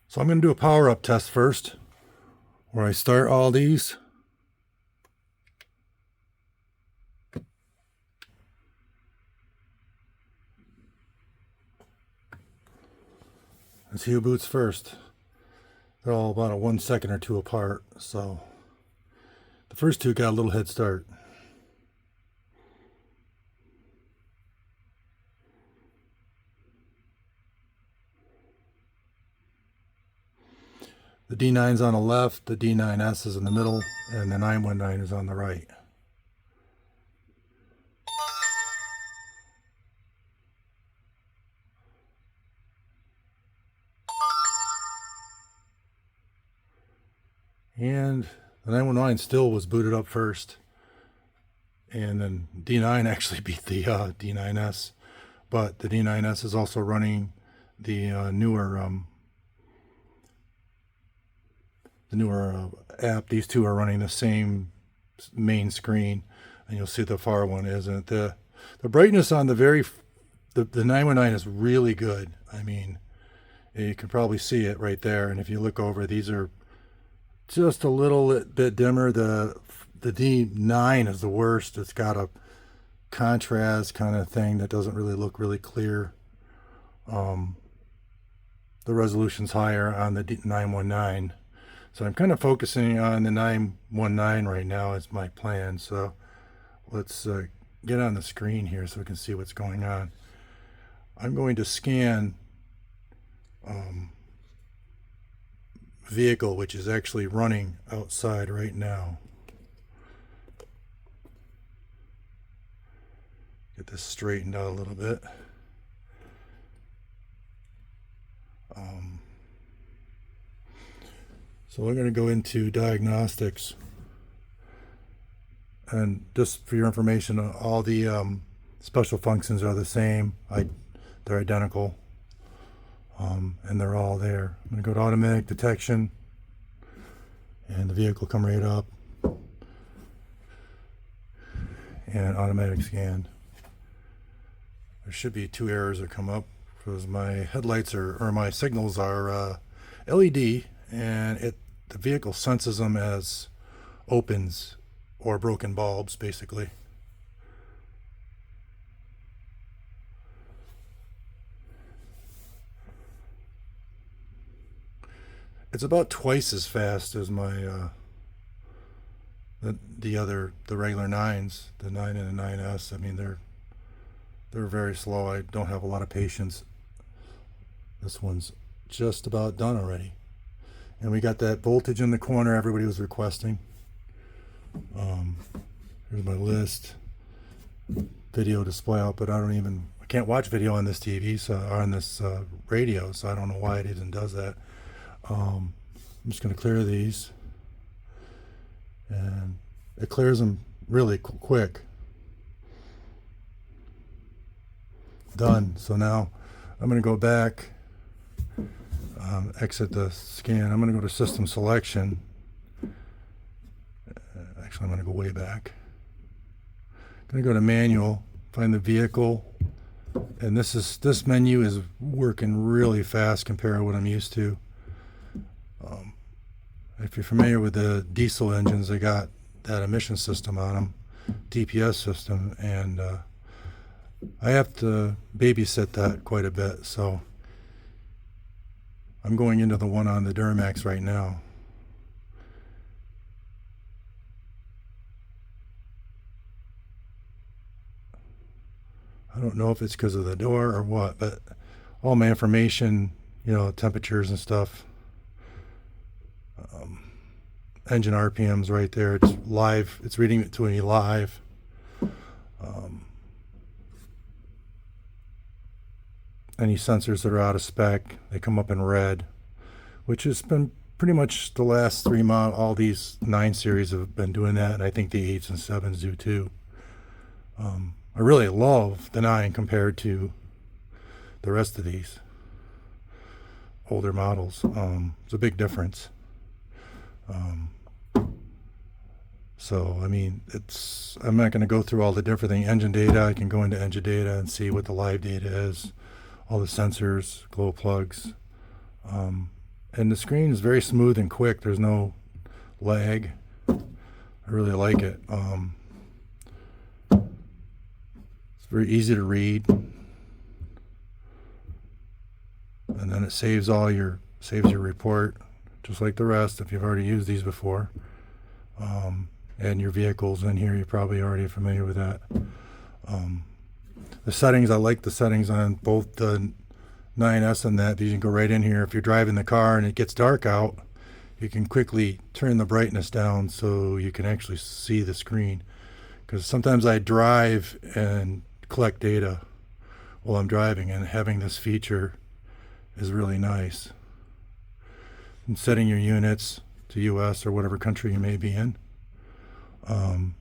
So I'm going to do a power up test first, where I start all these. Let's see who boots first. They're all about a 1 second or two apart, so the first two got a little head start. The D9's on the left, the D9s is in the middle, and the 919 is on the right. And the 919 still was booted up first. And then D9 actually beat the D9s. But the D9s is also running the newer app. These two are running the same main screen, and you'll see the far one isn't. The brightness on the 919 is really good. I mean, you can probably see it right there, and if you look over, these are just a little bit dimmer. The D9 is the worst. It's got a contrast kind of thing that doesn't really look really clear. The resolution's higher on the 919. So I'm kind of focusing on the 919 right now as my plan. So let's get on the screen here so we can see what's going on. I'm going to scan vehicle, which is actually running outside right now. Get this straightened out a little bit. So we're going to go into diagnostics, and just for your information, all the special functions are the same. They're identical, and they're all there. I'm going to go to automatic detection, and the vehicle come right up, and automatic scan. There should be 2 errors that come up because my headlights or my signals are LED, and the vehicle senses them as opens or broken bulbs, basically. It's about twice as fast as my the regular 9s, the 9 and the 9s. I mean, they're very slow. I don't have a lot of patience. This one's just about done already. And we got that voltage in the corner everybody was requesting. Here's my list. Video display output. I can't watch video on this TV, so on this radio, so I don't know why it even does that. I'm just going to clear these, and it clears them really quick. Done. So now I'm going to go back. Exit the scan. I'm going to go to system selection. Actually, I'm going to go way back. I'm going to go to manual, find the vehicle, and this menu is working really fast compared to what I'm used to. If you're familiar with the diesel engines, they got that emission system on them, DPS system, and I have to babysit that quite a bit. So I'm going into the one on the Duramax right now. I don't know if it's because of the door or what, but all my information, temperatures and stuff, engine RPMs right there. It's live. It's reading it to me live. Any sensors that are out of spec, they come up in red, which has been pretty much the last 3 months. All these 9 series have been doing that, and I think the 8s and 7s do too. I really love the 9 compared to the rest of these older models. It's a big difference. So I mean, I'm not going to go through all the different things. Engine data, I can go into engine data and see what the live data is, all the sensors, glow plugs. And the screen is very smooth and quick. There's no lag. I really like it. It's very easy to read. And then it saves your report, just like the rest if you've already used these before. And your vehicles in here, you're probably already familiar with that. The settings, I like the settings on both the 9S and that. You can go right in here. If you're driving the car and it gets dark out, you can quickly turn the brightness down so you can actually see the screen. Because sometimes I drive and collect data while I'm driving, and having this feature is really nice. And setting your units to US or whatever country you may be in. In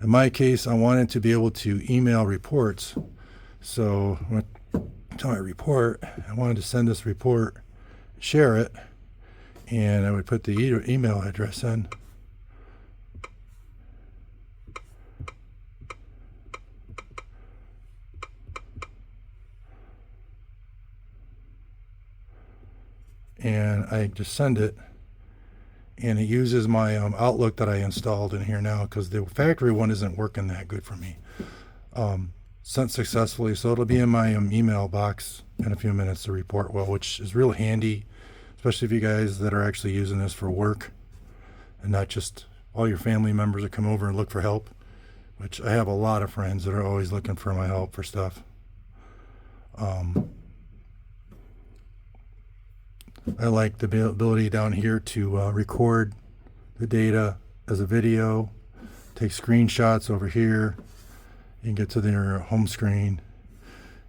my case, I wanted to be able to email reports. So when I tell my report, I wanted to send this report, share it, and I would put the email address in. And I just send it, and it uses my Outlook that I installed in here now, because the factory one isn't working that good for me. Sent successfully, so it'll be in my email box in a few minutes, the report will, which is real handy, especially if you guys that are actually using this for work and not just all your family members that come over and look for help, which I have a lot of friends that are always looking for my help for stuff. I like the ability down here to record the data as a video, take screenshots over here. You can get to their home screen.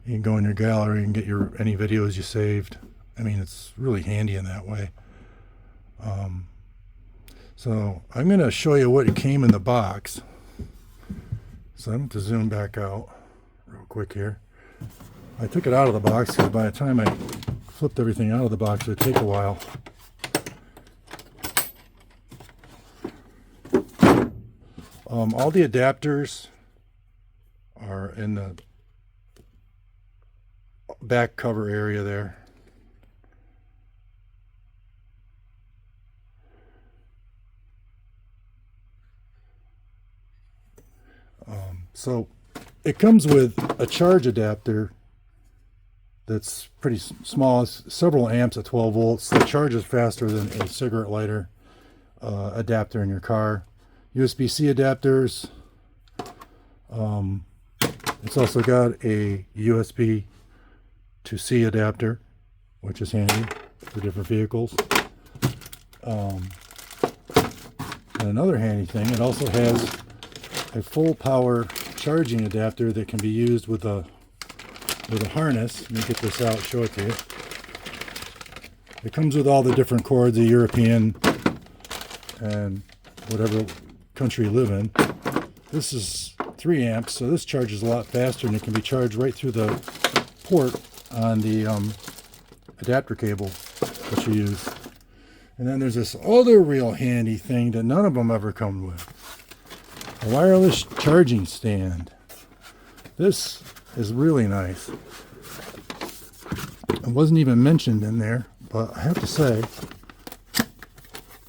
You can go in your gallery and get any videos you saved. I mean, it's really handy in that way. So I'm going to show you what came in the box. So I'm going to zoom back out real quick here. I took it out of the box because by the time I flipped everything out of the box, it would take a while. All the adapters are in the back cover area there. So it comes with a charge adapter that's pretty small. It's several amps at 12 volts. It charges faster than a cigarette lighter adapter in your car. USB-C adapters. It's also got a USB to C adapter, which is handy for different vehicles. And another handy thing, it also has a full power charging adapter that can be used with a harness. Let me get this out, show it to you. It comes with all the different cords, the European and whatever country you live in. This is 3 amps, so this charges a lot faster, and it can be charged right through the port on the adapter cable that you use. And then there's this other real handy thing that none of them ever come with. A wireless charging stand. This is really nice. It wasn't even mentioned in there, but I have to say,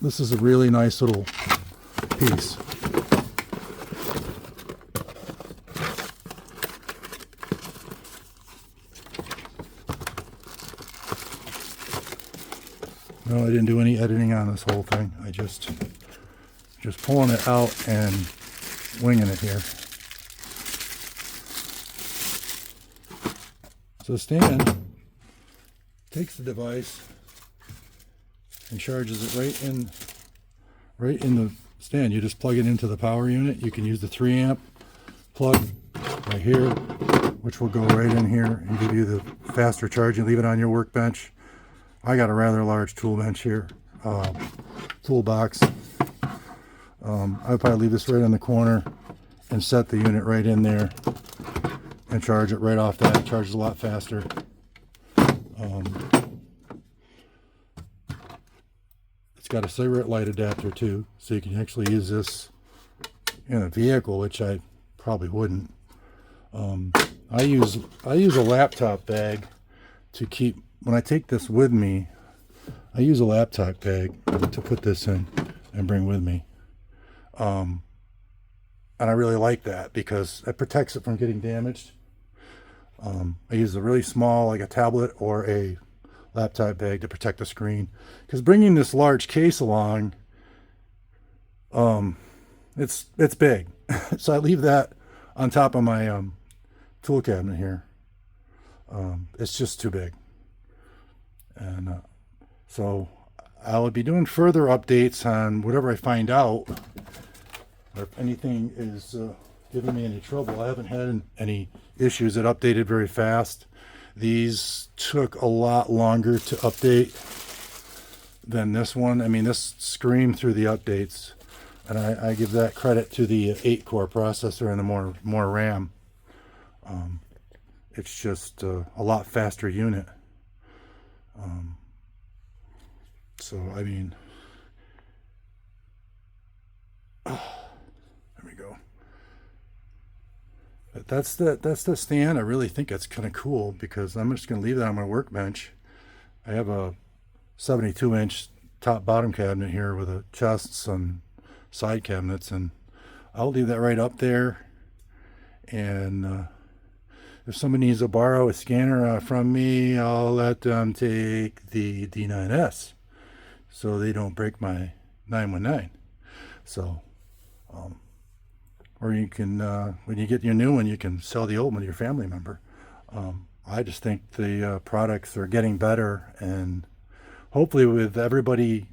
this is a really nice little piece. No, I didn't do any editing on this whole thing. I just pulling it out and winging it here. So the stand takes the device and charges it right in the stand. You just plug it into the power unit. You can use the 3 amp plug right here, which will go right in here and give you the faster charging. Leave it on your workbench. I got a rather large tool bench here, toolbox. I'd probably leave this right on the corner and set the unit right in there and charge it right off that. It charges a lot faster. It's got a cigarette light adapter too, so you can actually use this in a vehicle, which I probably wouldn't. I use a laptop bag to keep, when I take this with me, I use a laptop bag to put this in and bring with me. And I really like that because it protects it from getting damaged. I use a really small, like a tablet or a laptop bag to protect the screen. Because bringing this large case along, it's big. So I leave that on top of my tool cabinet here. It's just too big. And so I will be doing further updates on whatever I find out, or if anything is giving me any trouble. I haven't had any issues. It updated very fast. These took a lot longer to update than this one. I mean, this screamed through the updates, and I give that credit to the 8-core processor and the more RAM. It's just a lot faster unit. So I mean, there we go. But that's the stand. I really think it's kind of cool because I'm just going to leave that on my workbench. I have a 72-inch top bottom cabinet here with a chests and side cabinets, and I'll leave that right up there. And if somebody needs to borrow a scanner from me, I'll let them take the D9s so they don't break my 919. So, or you can, when you get your new one, you can sell the old one to your family member. I just think the products are getting better, and hopefully with everybody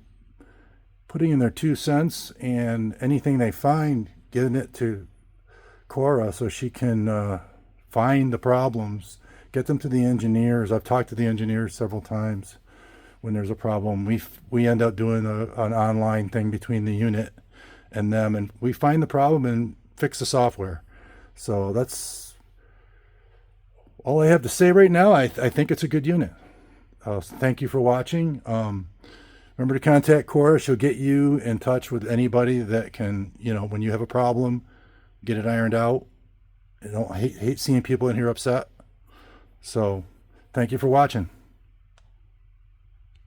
putting in their 2 cents and anything they find, getting it to Cora so she can find the problems, get them to the engineers. I've talked to the engineers several times. When there's a problem, we end up doing an online thing between the unit and them, and we find the problem and fix the software. So that's all I have to say right now. I think it's a good unit. So thank you for watching. Remember to contact Cora. She'll get you in touch with anybody that can, when you have a problem, get it ironed out. I hate seeing people in here upset. So thank you for watching.